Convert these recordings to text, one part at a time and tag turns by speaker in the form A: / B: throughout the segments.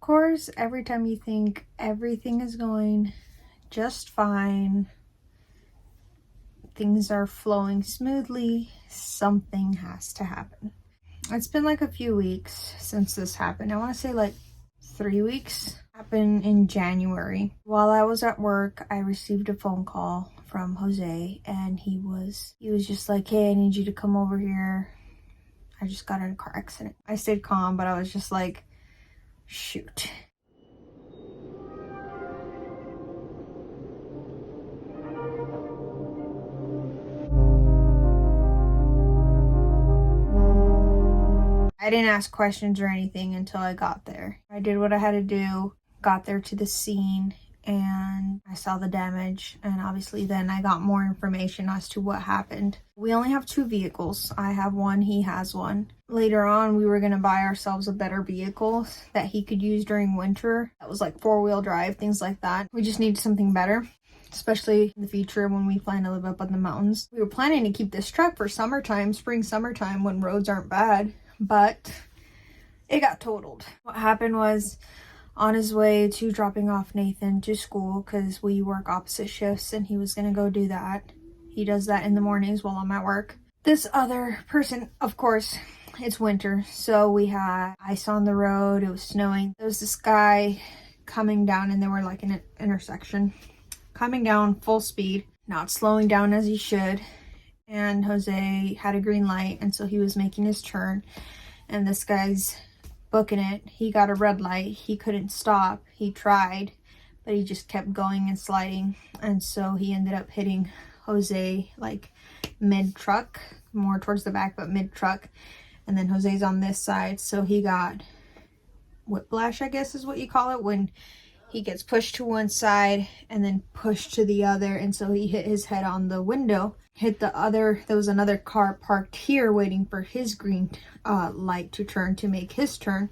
A: Of course, every time you think everything is going just fine, things are flowing smoothly, something has to happen. It's been like a few weeks since this happened. I want to say like 3 weeks. Happened in January. While I was at work, I received a phone call from Jose, and he was just like, hey, I need you to come over here. I just got in a car accident. I stayed calm, but I was just like, shoot. I didn't ask questions or anything until I got there. I did what I had to do, got there to the scene, and I saw the damage, and obviously then I got more information as to what happened. We only have 2 vehicles. I have one, he has one. Later on, we were going to buy ourselves a better vehicle that he could use during winter. That was like 4-wheel drive, things like that. We just need something better, especially in the future when we plan to live up in the mountains. We were planning to keep this truck for summertime, summertime, when roads aren't bad, but it got totaled. What happened was, on his way to dropping off Nathan to school, because we work opposite shifts, and he was going to go do that. He does that in the mornings while I'm at work. This other person, of course, it's winter, so we had ice on the road, it was snowing. There was this guy coming down, and they were like in an intersection, coming down full speed, not slowing down as he should. And Jose had a green light, and so he was making his turn, and this guy's booking it. He got a red light. He couldn't stop. He tried, but he just kept going and sliding, and so he ended up hitting Jose like mid-truck, more towards the back, but mid-truck. And then Jose's on this side, so he got whiplash, I guess is what you call it, when he gets pushed to one side and then pushed to the other, and so he hit his head on the window, hit the other. There was another car parked here waiting for his green light to turn to make his turn,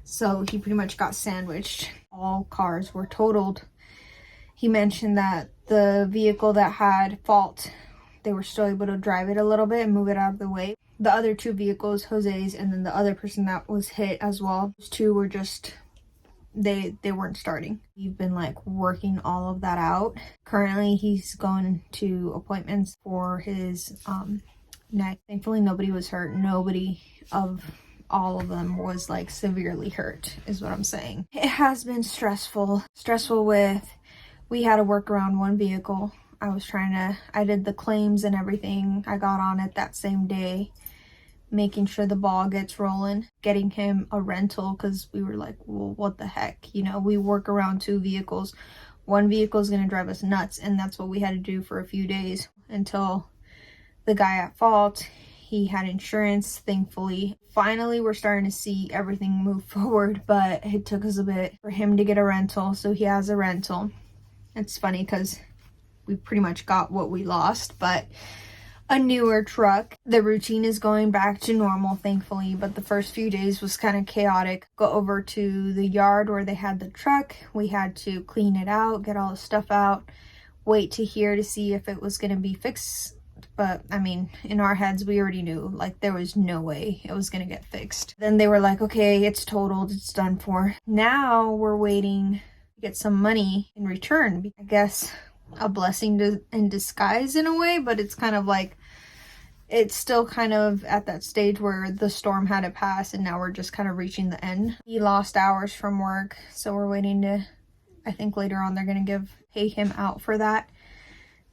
A: so he pretty much got sandwiched. All cars were totaled. He mentioned that the vehicle that had fault, they were still able to drive it a little bit and move it out of the way. The other 2 vehicles, Jose's and then the other person that was hit as well, those 2 were just, they weren't starting. We've been like working all of that out. Currently he's going to appointments for his neck. Thankfully nobody was hurt. Nobody of all of them was like severely hurt, is what I'm saying. It has been stressful with, we had to work around one vehicle. I did the claims and everything. I got on it that same day, making sure the ball gets rolling, getting him a rental, because we were like, well, what the heck, you know, we work around 2 vehicles. One vehicle is going to drive us nuts, and that's what we had to do for a few days until the guy at fault, he had insurance, thankfully. Finally, we're starting to see everything move forward, but it took us a bit for him to get a rental, so he has a rental. It's funny because we pretty much got what we lost, but a newer truck. The routine is going back to normal, thankfully, but the first few days was kind of chaotic. Go over to the yard where they had the truck. We had to clean it out, get all the stuff out, wait to hear to see if it was going to be fixed. But I mean, in our heads, we already knew, like, there was no way it was going to get fixed. Then they were like, okay, it's totaled, it's done for. Now we're waiting to get some money in return. I guess a blessing in disguise in a way, but it's kind of like, it's still kind of at that stage where the storm had to pass, and now we're just kind of reaching the end. He lost hours from work, so we're waiting to, I think later on they're going to pay him out for that,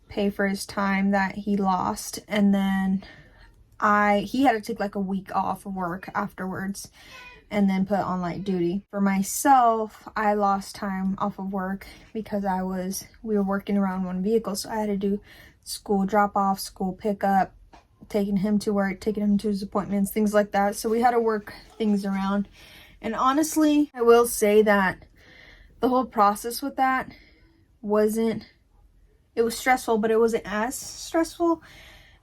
A: pay for his time that he lost. And then he had to take like a week off of work afterwards and then put on light duty. For myself, I lost time off of work because we were working around one vehicle, so I had to do school drop off, school pickup, taking him to work, taking him to his appointments, things like that. So we had to work things around. And honestly, I will say that the whole process with that it was stressful, but it wasn't as stressful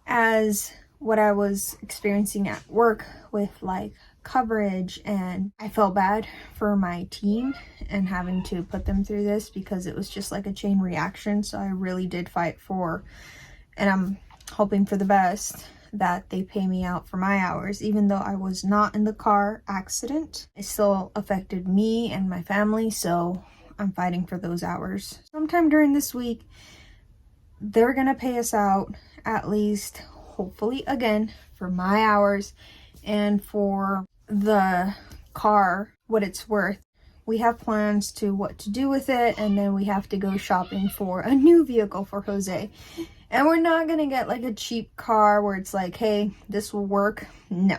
A: as what I was experiencing at work with like coverage. And I felt bad for my team and having to put them through this, because it was just like a chain reaction. So I really did fight for, and I'm hoping for the best, that they pay me out for my hours. Even though I was not in the car accident, it still affected me and my family, so I'm fighting for those hours. Sometime during this week, they're gonna pay us out, at least, hopefully again, for my hours and for the car, what it's worth. We have plans to what to do with it, and then we have to go shopping for a new vehicle for Jose. And we're not gonna get like a cheap car where it's like, hey, this will work. No.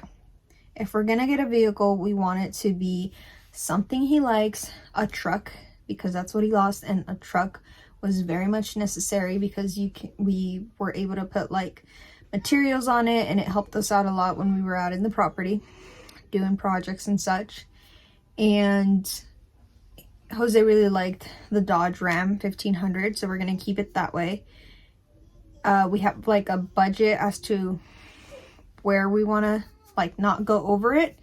A: If we're gonna get a vehicle, we want it to be something he likes, a truck, because that's what he lost, and a truck was very much necessary because we were able to put like materials on it, and it helped us out a lot when we were out in the property doing projects and such. And Jose really liked the Dodge Ram 1500, so we're gonna keep it that way. We have like a budget as to where we want to like not go over it,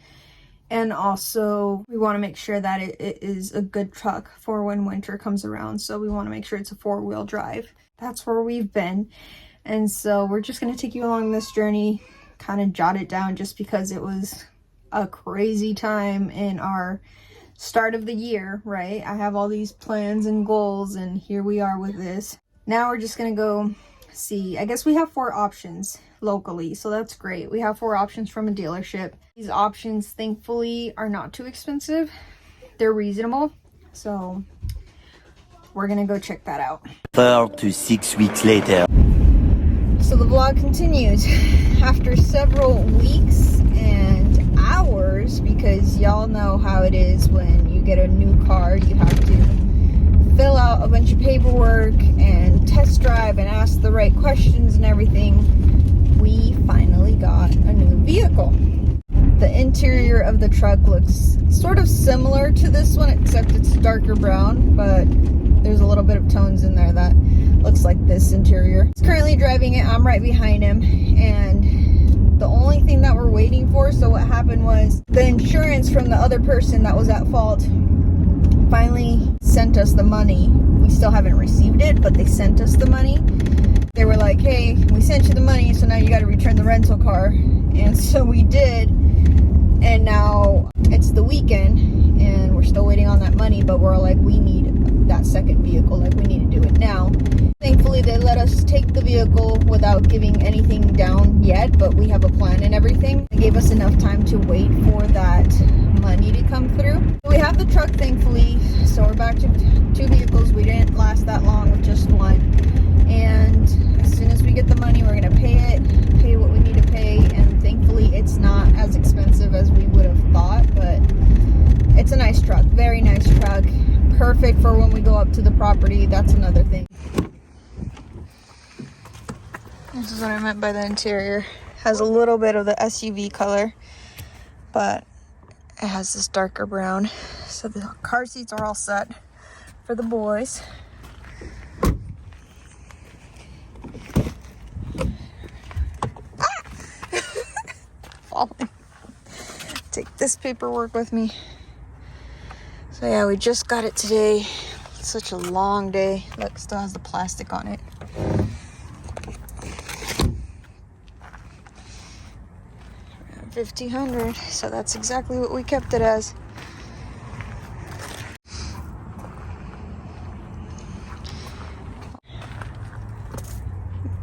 A: and also we want to make sure that it is a good truck for when winter comes around. So we want to make sure it's a 4-wheel drive. That's where we've been, and so we're just going to take you along this journey, kind of jot it down, just because it was a crazy time in our start of the year, right? I have all these plans and goals, and here we are with this. Now we're just going to go see. I guess we have 4 options locally, so that's great. We have 4 options from a dealership. These options thankfully are not too expensive. They're reasonable, so we're gonna go check that out.
B: 4 to 6 weeks later.
A: So the vlog continues after several weeks and hours, because y'all know how it is when you get a new car. You have to fill out a bunch of paperwork and test drive and ask the right questions and everything. We finally got a new vehicle. The interior of the truck looks sort of similar to this one, except it's darker brown, but there's a little bit of tones in there that looks like this interior. He's currently driving it. I'm right behind him, and the only thing that we're waiting for, so what happened was the insurance from the other person that was at fault finally sent us the money. We still haven't received it, but they sent us the money. They were like, hey, we sent you the money, so now you got to return the rental car. And so we did, and now it's the weekend and we're still waiting on that money, but we're like, we need that second vehicle, like we need to do it now. Thankfully they let us take the vehicle without giving anything down yet, but we have a plan and everything. They gave us enough time to wait for that money to come through. We have the truck, thankfully, so we're back to 2 vehicles. We didn't last that long with just one, and as soon as we get the money, we're gonna pay what we need to pay. And thankfully it's not as expensive as we would have thought, but it's a nice truck, very nice truck, perfect for when we go up to the property. That's another thing. This is what I meant by the interior. Has a little bit of the SUV color, but it has this darker brown. So the car seats are all set for the boys. Falling. Take this paperwork with me. So yeah, we just got it today. It's such a long day. Look, still has the plastic on it. $1,500, so that's exactly what we kept it as.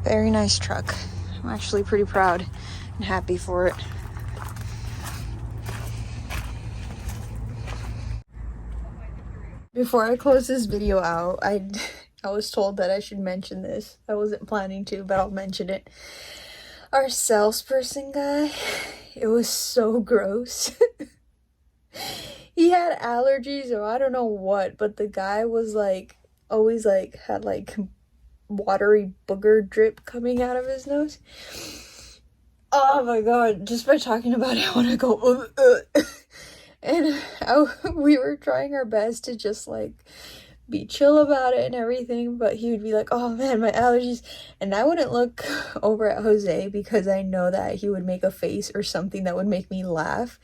A: Very nice truck. I'm actually pretty proud and happy for it. Before I close this video out, I was told that I should mention this. I wasn't planning to, but I'll mention it. Our salesperson guy, it was so gross. He had allergies or I don't know what, but the guy was like, always like, had like watery booger drip coming out of his nose. Oh my god, just by talking about it, I want to go, And we were trying our best to just like be chill about it and everything, but he would be like, oh man, my allergies. And I wouldn't look over at Jose because I know that he would make a face or something that would make me laugh.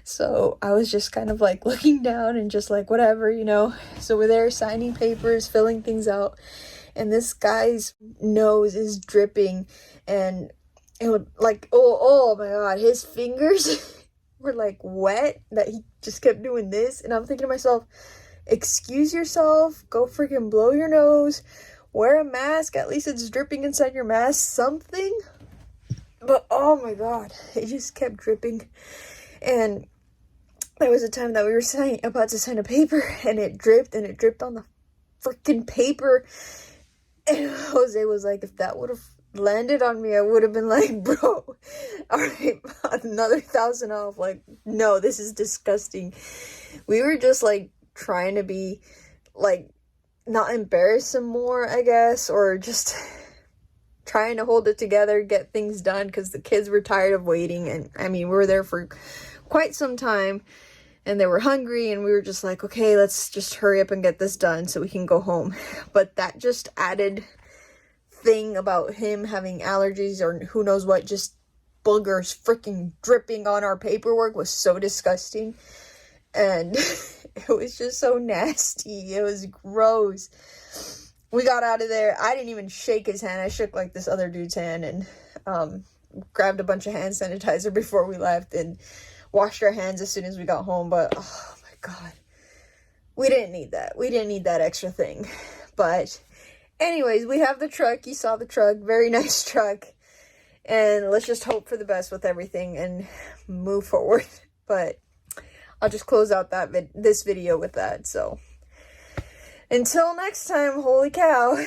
A: So I was just kind of like looking down and just like whatever, you know. So we're there signing papers, filling things out, and this guy's nose is dripping, and it would like, oh my god, his fingers were like wet that he just kept doing this. And I'm thinking to myself, excuse yourself, go freaking blow your nose, wear a mask, at least it's dripping inside your mask, something. But oh my god, it just kept dripping. And there was a time that we were about to sign a paper, and it dripped on the freaking paper. And Jose was like, if that would have landed on me, I would have been like, bro, alright, another 1,000 off. Like, no, this is disgusting. We were just like trying to be like not embarrass him more, I guess, or just trying to hold it together, get things done, because the kids were tired of waiting. And I mean, we were there for quite some time, and they were hungry, and we were just like, okay, let's just hurry up and get this done so we can go home. But that just added thing about him having allergies or who knows what, just boogers freaking dripping on our paperwork was so disgusting. And it was just so nasty. It was gross. We got out of there. I didn't even shake his hand. I shook like this other dude's hand, and grabbed a bunch of hand sanitizer before we left and washed our hands as soon as we got home. But oh my god, we didn't need that. We didn't need that extra thing. But anyways, we have the truck. You saw the truck. Very nice truck. And let's just hope for the best with everything and move forward. But I'll just close out this video with that. So until next time, holy cow.